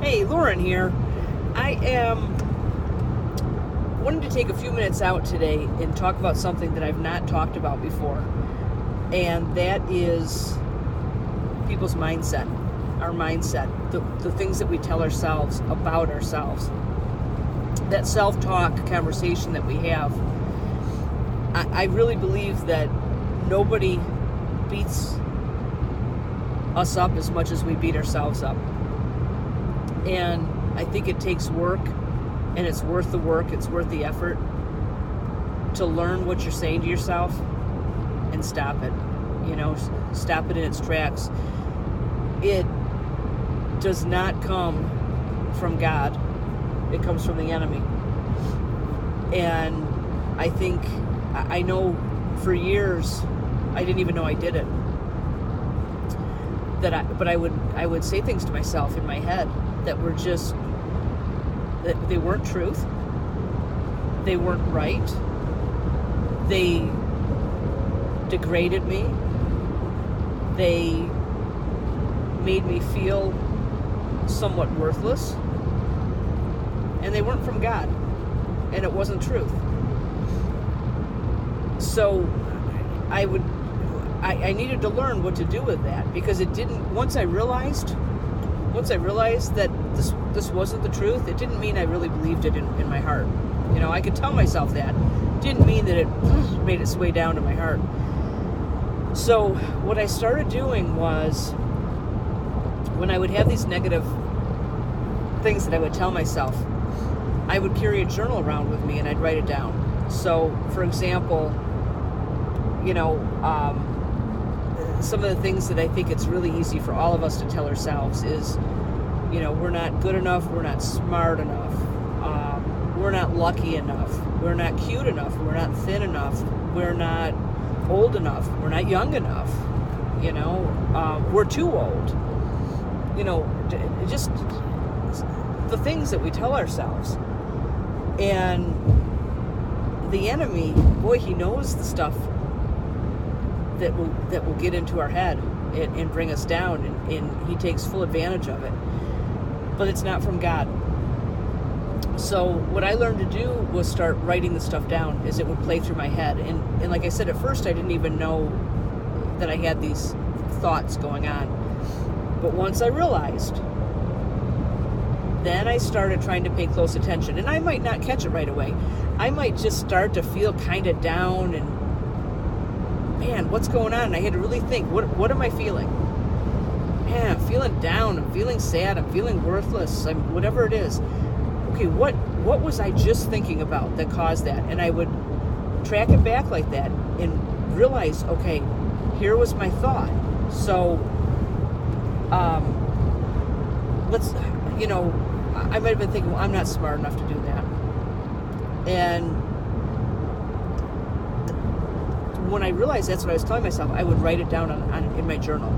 Hey, Lauren here. I am wanting to take a few minutes out today and talk about something that I've not talked about before, and that is people's mindset, our mindset, the things that we tell ourselves about ourselves, that self-talk conversation that we have. I really believe that nobody beats us up as much as we beat ourselves up. And I think it takes work, and it's worth the work, it's worth the effort to learn what you're saying to yourself and stop it. Stop it in its tracks. It does not come from God. It comes from the enemy. And I know for years I didn't even know I did it. But I would say things to myself in my head that were that they weren't truth. They weren't right. They degraded me. They made me feel somewhat worthless. And they weren't from God. And it wasn't truth. So I needed to learn what to do with that, because it didn't, once I realized that this wasn't the truth, it didn't mean I really believed it in my heart. I could tell myself that. Didn't mean that it made its way down to my heart. So what I started doing was, when I would have these negative things that I would tell myself, I would carry a journal around with me and I'd write it down. So, for example, some of the things that I think it's really easy for all of us to tell ourselves is, we're not good enough, we're not smart enough, we're not lucky enough, we're not cute enough, we're not thin enough, we're not old enough, we're not young enough, we're too old. Just the things that we tell ourselves. And the enemy, boy, he knows the stuff that will get into our head and bring us down, and he takes full advantage of it. But it's not from God. So what I learned to do was start writing the stuff down as it would play through my head. And like I said, at first I didn't even know that I had these thoughts going on. But once I realized, then I started trying to pay close attention. And I might not catch it right away. I might just start to feel kind of down and, man, what's going on? And I had to really think, what am I feeling? Man, I'm feeling down, I'm feeling sad, I'm feeling worthless, whatever it is. Okay, what was I just thinking about that caused that? And I would track it back like that and realize, okay, here was my thought. So, I might have been thinking, well, I'm not smart enough to do that. And when I realized that's what I was telling myself, I would write it down in my journal.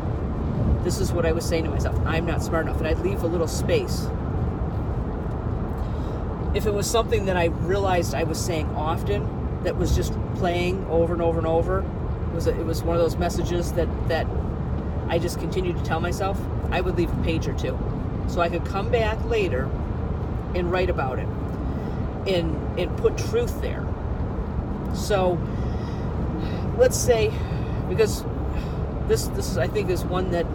This is what I was saying to myself. I'm not smart enough. And I'd leave a little space. If it was something that I realized I was saying often, that was just playing over and over and over, it was one of those messages that I just continued to tell myself, I would leave a page or two. So I could come back later and write about it and put truth there. So let's say, because this I think is one that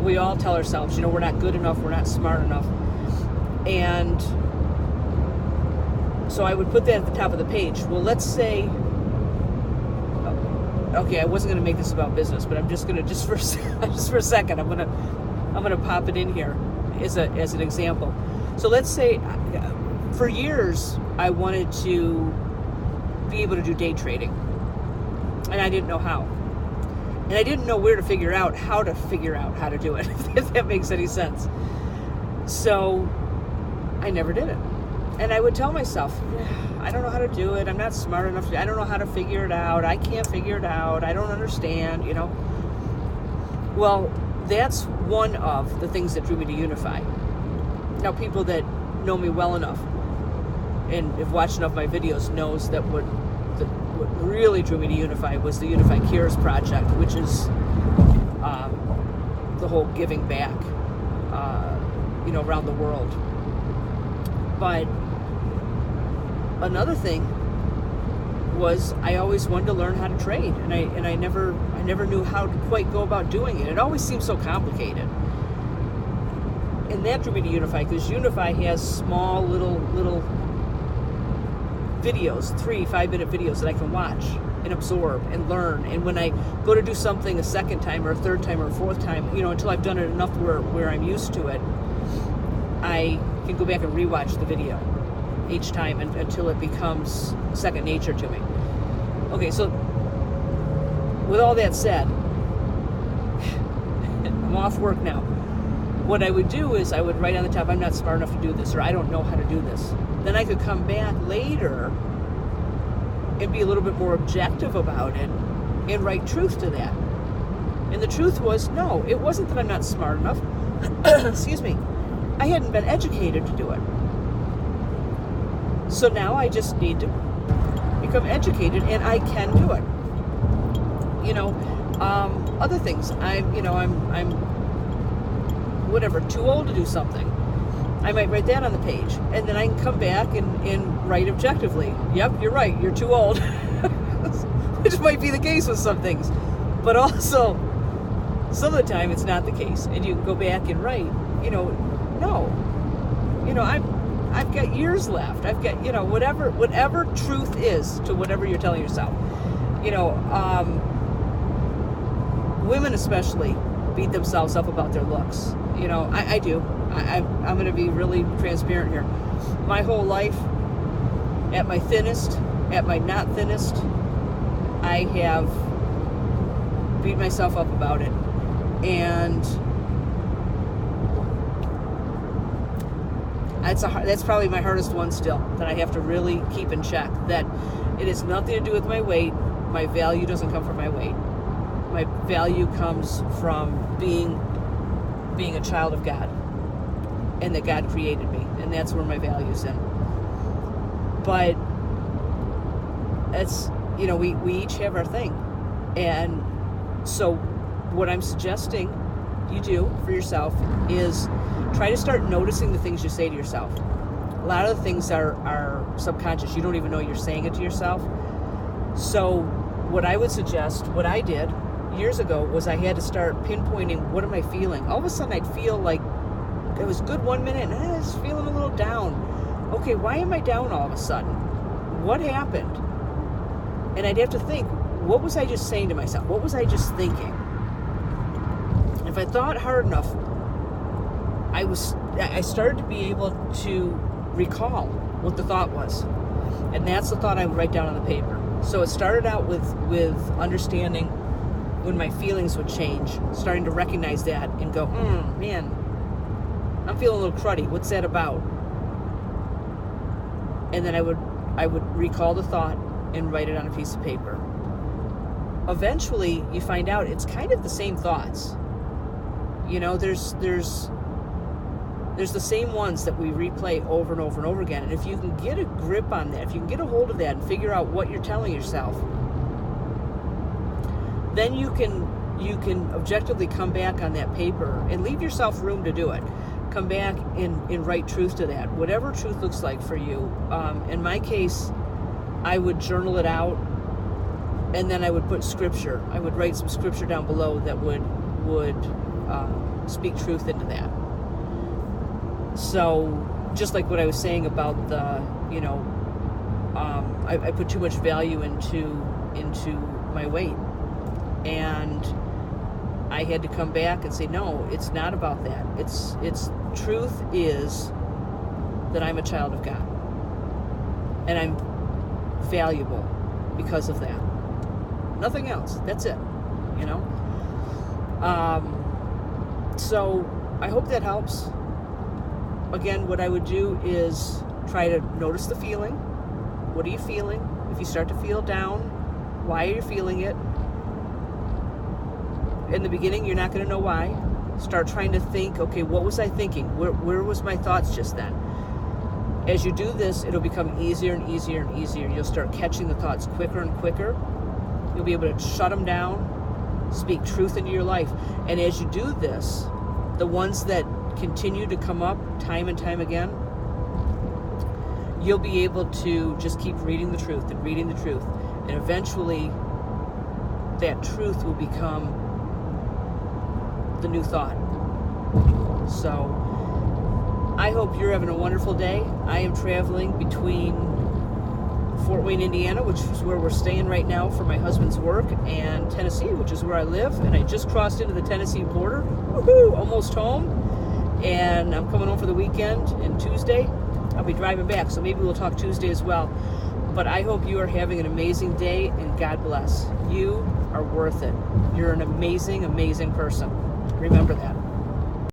we all tell ourselves, we're not good enough, we're not smart enough. And so I would put that at the top of the page. Well, let's say, okay, I wasn't going to make this about business, but I'm just going to, just for a second, I'm going to pop it in here as an example. So let's say, for years, I wanted to be able to do day trading, and I didn't know how. And I didn't know where to figure out how to do it, if that makes any sense. So I never did it. And I would tell myself, I don't know how to do it. I'm not smart enough. I don't know how to figure it out. I can't figure it out. I don't understand, Well, that's one of the things that drew me to Unify. Now, people that know me well enough and have watched enough of my videos knows that what really drew me to Unify was the Unify Cares project, which is the whole giving back around the world. But another thing was I always wanted to learn how to trade, and I never knew how to quite go about doing it. It always seemed so complicated. And that drew me to Unify, because Unify has small little videos, 3-5 minute videos that I can watch and absorb and learn. And when I go to do something a second time or a third time or a fourth time, until I've done it enough where I'm used to it, I can go back and rewatch the video each time until it becomes second nature to me. Okay, so with all that said, I'm off work now. What I would do is I would write on the top, I'm not smart enough to do this, or I don't know how to do this. Then I could come back later and be a little bit more objective about it and write truth to that. And the truth was, no, it wasn't that I'm not smart enough. Excuse me. I hadn't been educated to do it. So now I just need to become educated, and I can do it. Other things. I'm whatever, too old to do something. I might write that on the page, and then I can come back and write objectively. Yep, you're right, you're too old. Which might be the case with some things. But also, some of the time it's not the case. And you can go back and write, no. I've got years left. I've got, whatever truth is to whatever you're telling yourself. Women especially beat themselves up about their looks. I do. I'm going to be really transparent here. My whole life, at my thinnest, at my not thinnest, I have beat myself up about it. And that's probably my hardest one still, that I have to really keep in check. That it has nothing to do with my weight. My value doesn't come from my weight. My value comes from being a child of God, and that God created me, and that's where my value's in. But it's, we each have our thing. And so what I'm suggesting you do for yourself is try to start noticing the things you say to yourself. A lot of the things are subconscious. You don't even know you're saying it to yourself. So what I would suggest, what I did years ago, was I had to start pinpointing, what am I feeling? All of a sudden I'd feel like it was good 1 minute and I was feeling a little down. Okay, why am I down all of a sudden? What happened? And I'd have to think, what was I just saying to myself? What was I just thinking? If I thought hard enough, I started to be able to recall what the thought was. And that's the thought I would write down on the paper. So it started out with understanding when my feelings would change, starting to recognize that and go, man, I'm feeling a little cruddy. What's that about? And then I would recall the thought and write it on a piece of paper. Eventually, you find out it's kind of the same thoughts. There's the same ones that we replay over and over and over again. And if you can get a grip on that, if you can get a hold of that and figure out what you're telling yourself, then you can objectively come back on that paper and leave yourself room to do it. Come back and write truth to that, whatever truth looks like for you. In my case, I would journal it out, and then I would put scripture. I would write some scripture down below that would speak truth into that. So just like what I was saying about the, I put too much value into my weight. And I had to come back and say, no, it's not about that. It's truth is that I'm a child of God. And I'm valuable because of that. Nothing else. That's it. So I hope that helps. Again, what I would do is try to notice the feeling. What are you feeling? If you start to feel down, why are you feeling it? In the beginning, you're not going to know why. Start trying to think, okay, what was I thinking? Where was my thoughts just then? As you do this, it'll become easier and easier and easier. You'll start catching the thoughts quicker and quicker. You'll be able to shut them down, speak truth into your life. And as you do this, the ones that continue to come up time and time again, you'll be able to just keep reading the truth and reading the truth. And eventually, that truth will become the new thought. So, I hope you're having a wonderful day. I am traveling between Fort Wayne, Indiana, which is where we're staying right now for my husband's work, and Tennessee, which is where I live. And I just crossed into the Tennessee border. Woohoo! Almost home. And I'm coming home for the weekend, and Tuesday I'll be driving back, so maybe we'll talk Tuesday as well. But I hope you are having an amazing day, and God bless. You are worth it. You're an amazing, amazing person. Remember that.